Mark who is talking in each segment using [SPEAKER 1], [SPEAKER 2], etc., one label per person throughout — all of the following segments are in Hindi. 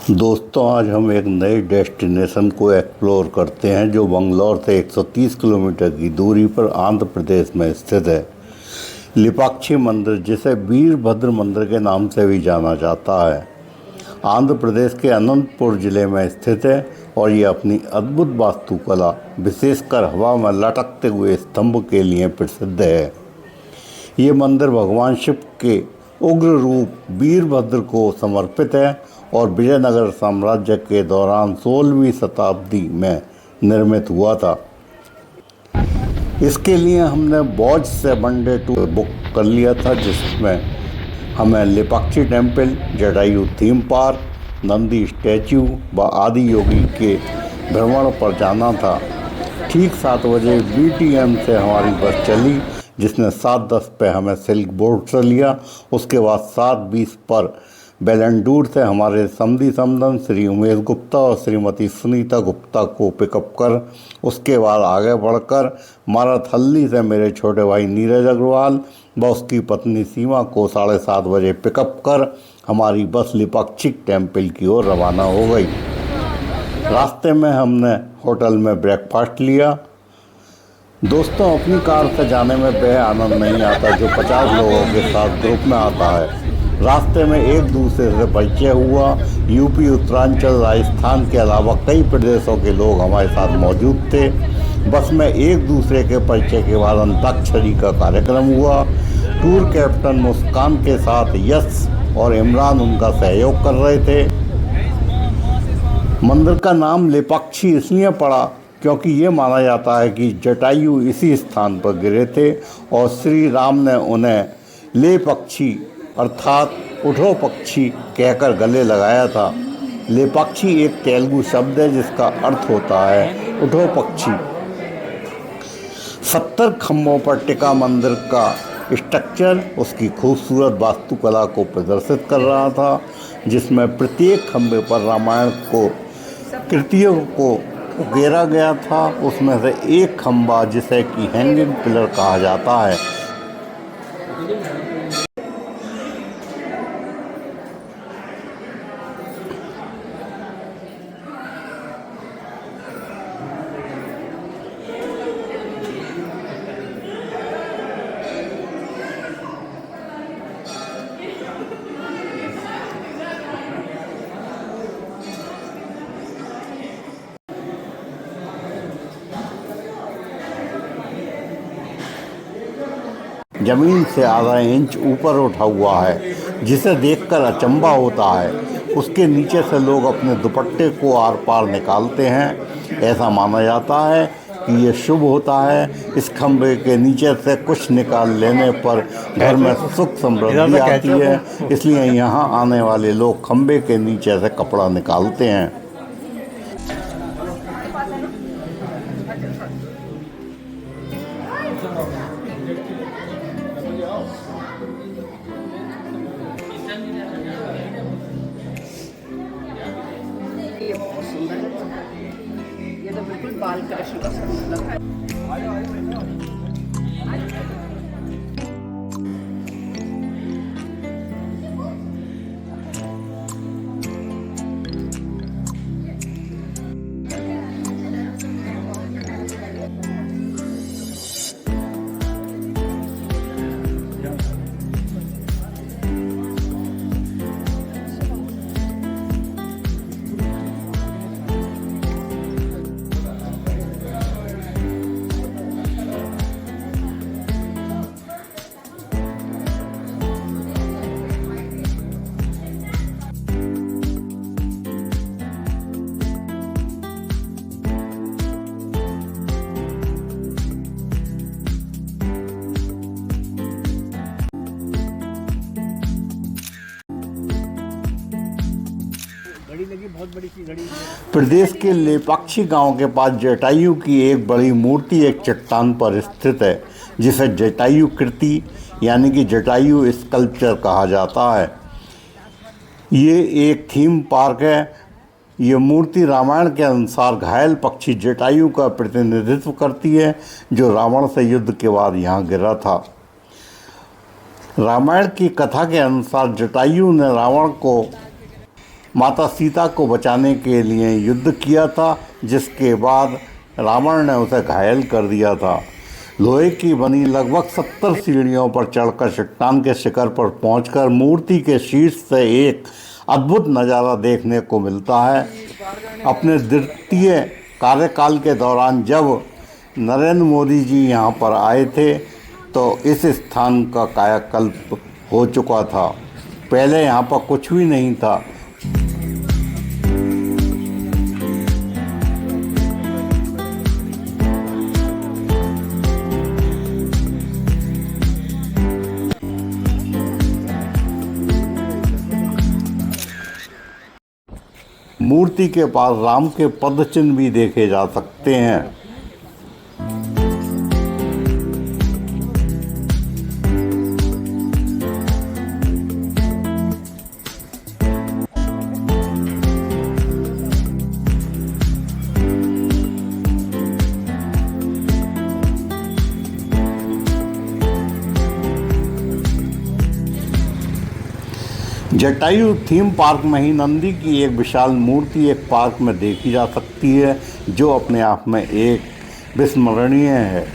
[SPEAKER 1] दोस्तों, आज हम एक नए डेस्टिनेशन को एक्सप्लोर करते हैं जो बंगलौर से 130 किलोमीटर की दूरी पर आंध्र प्रदेश में स्थित है। लेपाक्षी मंदिर, जिसे वीरभद्र मंदिर के नाम से भी जाना जाता है, आंध्र प्रदेश के अनंतपुर जिले में स्थित है और ये अपनी अद्भुत वास्तुकला, विशेषकर हवा में लटकते हुए स्तंभ के लिए प्रसिद्ध है। ये मंदिर भगवान शिव के उग्र रूप वीरभद्र को समर्पित है और विजयनगर साम्राज्य के दौरान 16वीं शताब्दी में निर्मित हुआ था। इसके लिए हमने बॉज से वनडे टूर बुक कर लिया था, जिसमें हमें Lepakshi temple, Jatayu theme park, Nandi statue व आदि योगी के भ्रमण पर जाना था। ठीक 7 बजे BTM से हमारी बस चली, जिसने 7:10 पे हमें सिल्क बोर्ड से लिया। उसके बाद 7:20 पर बेलंडूर से हमारे समधी समदन श्री उमेश गुप्ता और श्रीमती सुनीता गुप्ता को पिकअप कर उसके बाद आगे बढ़कर माराथल्ली से मेरे छोटे भाई नीरज अग्रवाल व उसकी पत्नी सीमा को 7:30 बजे पिकअप कर हमारी बस लेपाक्षी टेम्पल की ओर रवाना हो गई। रास्ते में हमने होटल में ब्रेकफास्ट लिया। दोस्तों, अपनी कार से जाने में वह आनंद नहीं आता जो 50 लोगों के साथ ग्रुप में आता है। रास्ते में एक दूसरे से परिचय हुआ। यूपी, उत्तरांचल, राजस्थान के अलावा कई प्रदेशों के लोग हमारे साथ मौजूद थे। बस में एक दूसरे के परिचय के बाद अंताक्षरी का कार्यक्रम हुआ। टूर कैप्टन मुस्कान के साथ यश और इमरान उनका सहयोग कर रहे थे। मंदिर का नाम लेपाक्षी इसलिए पड़ा क्योंकि ये माना जाता है कि जटायु इसी स्थान पर गिरे थे और श्री राम ने उन्हें लेपक्षी अर्थात उठो पक्षी कहकर गले लगाया था। लेपाक्षी एक तेलुगु शब्द है जिसका अर्थ होता है उठो पक्षी। 70 खम्भों पर टिका मंदिर का स्ट्रक्चर उसकी खूबसूरत वास्तुकला को प्रदर्शित कर रहा था, जिसमें प्रत्येक खम्भे पर रामायण को कृतियों को उकेरा गया था। उसमें से एक खम्भा, जिसे कि हैंगिंग पिलर कहा जाता है, जमीन से आधा इंच ऊपर उठा हुआ है, जिसे देखकर अचंभा होता है। उसके नीचे से लोग अपने दुपट्टे को आर पार निकालते हैं। ऐसा माना जाता है कि ये शुभ होता है। इस खंभे के नीचे से कुछ निकाल लेने पर घर में सुख समृद्धि आती है, इसलिए यहाँ आने वाले लोग खंभे के नीचे से कपड़ा निकालते हैं।
[SPEAKER 2] ये बहुत सुंदर है। ये तो बिल्कुल बाल कृष्ण का मतलब है। प्रदेश के लेपाक्षी गांव के पास जटायु की एक बड़ी मूर्ति एक चट्टान पर स्थित है, जिसे जटायु कृति यानी कि जटायु स्कल्पचर कहा जाता है। ये एक थीम पार्क है। ये मूर्ति रामायण के अनुसार घायल पक्षी जटायु का प्रतिनिधित्व करती है, जो रावण से युद्ध के बाद यहाँ गिरा था। रामायण की कथा के अनुसार जटायु ने रावण को माता सीता को बचाने के लिए युद्ध किया था, जिसके बाद रावण ने उसे घायल कर दिया था। लोहे की बनी लगभग 70 सीढ़ियों पर चढ़कर चट्टान के शिखर पर पहुंचकर मूर्ति के शीर्ष से एक अद्भुत नज़ारा देखने को मिलता है। अपने द्वितीय कार्यकाल के दौरान जब नरेंद्र मोदी जी यहाँ पर आए थे तो इस स्थान का कायाकल्प हो चुका था। पहले यहाँ पर कुछ भी नहीं था। मूर्ति के पास राम के पद चिन्ह भी देखे जा सकते हैं। जटायु थीम पार्क में ही नंदी की एक विशाल मूर्ति एक पार्क में देखी जा सकती है, जो अपने आप में एक विस्मरणीय है।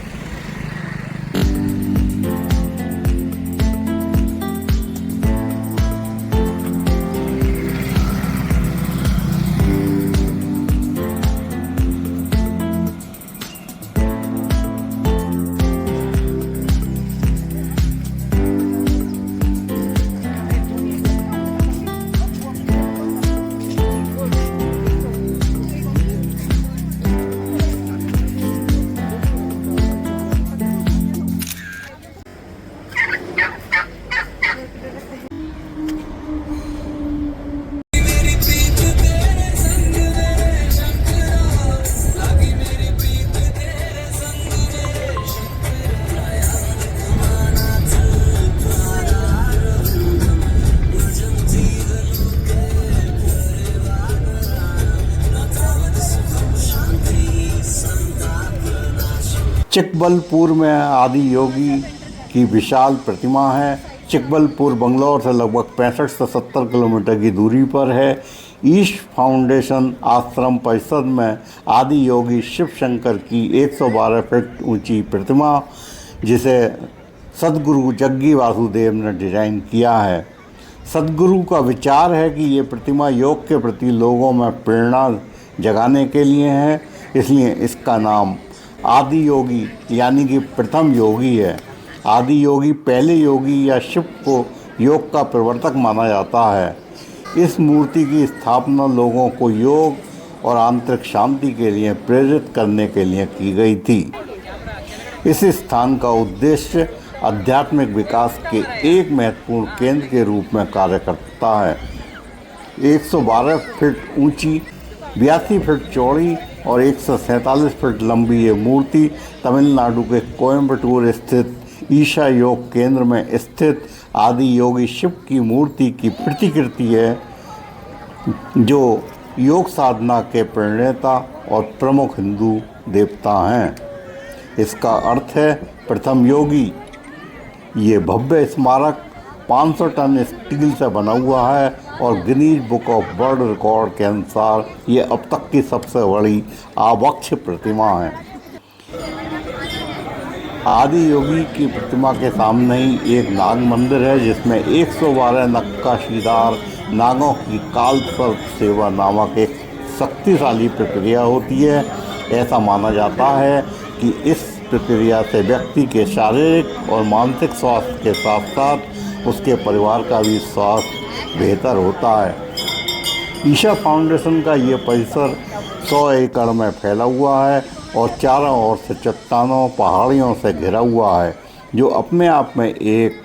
[SPEAKER 2] चिकबलपुर में आदि योगी की विशाल प्रतिमा है। चिकबलपुर बंगलौर से लगभग 65 से 70 किलोमीटर की दूरी पर है। ईस्ट फाउंडेशन आश्रम परिसर में आदि योगी शिव शंकर की 112 फीट ऊंची प्रतिमा, जिसे सद्गुरु जग्गी वासुदेव ने डिजाइन किया है। सद्गुरु का विचार है कि ये प्रतिमा योग के प्रति लोगों में प्रेरणा जगाने के लिए है, इसलिए इसका नाम आदि योगी यानी कि प्रथम योगी है। आदि योगी पहले योगी या शिव को योग का प्रवर्तक माना जाता है। इस मूर्ति की स्थापना लोगों को योग और आंतरिक शांति के लिए प्रेरित करने के लिए की गई थी। इस स्थान का उद्देश्य आध्यात्मिक विकास के एक महत्वपूर्ण केंद्र के रूप में कार्य करता है। 112 फीट ऊंची, 82 फीट चौड़ी और 147 फीट लंबी ये मूर्ति तमिलनाडु के कोयम्बटूर स्थित ईशा योग केंद्र में स्थित आदि योगी शिव की मूर्ति की प्रतिकृति है, जो योग साधना के प्रणेता और प्रमुख हिंदू देवता हैं। इसका अर्थ है प्रथम योगी। ये भव्य स्मारक 500 टन स्टील से बना हुआ है और Guinness book of world record के अनुसार ये अब तक की सबसे बड़ी आवक्ष प्रतिमा है। आदि योगी की प्रतिमा के सामने ही एक नाग मंदिर है, जिसमें 112 नक्काशीदार नागों की काल सर्प सेवा नामक एक शक्तिशाली प्रक्रिया होती है। ऐसा माना जाता है कि इस प्रक्रिया से व्यक्ति के शारीरिक और मानसिक स्वास्थ्य के साथ साथ उसके परिवार का भी स्वास्थ्य बेहतर होता है। ईशा फाउंडेशन का ये परिसर 100 एकड़ में फैला हुआ है और चारों ओर से चट्टानों पहाड़ियों से घिरा हुआ है, जो अपने आप में एक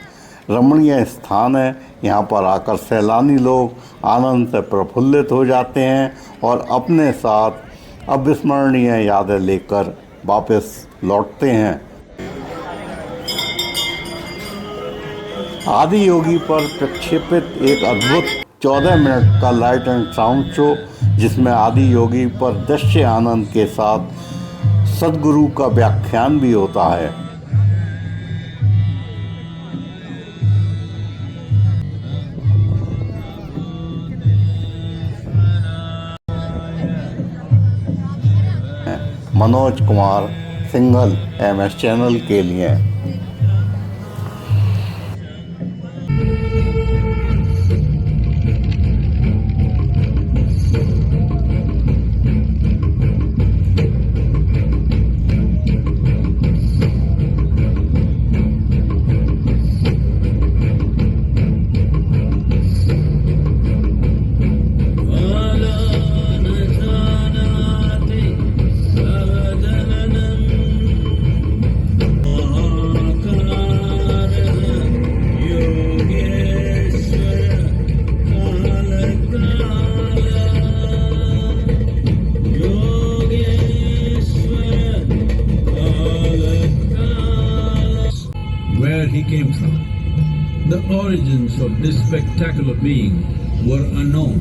[SPEAKER 2] रमणीय स्थान है। यहाँ पर आकर सैलानी लोग आनंद से प्रफुल्लित हो जाते हैं और अपने साथ अविस्मरणीय यादें लेकर वापस लौटते हैं। आदि योगी पर प्रक्षेपित एक अद्भुत 14 मिनट का लाइट एंड साउंड शो, जिसमें आदि योगी पर दृश्य आनंद के साथ सद्गुरु का व्याख्यान भी होता है। मनोज कुमार सिंघल, MS चैनल के लिए।
[SPEAKER 3] Where he came from, the origins of this spectacular being were unknown.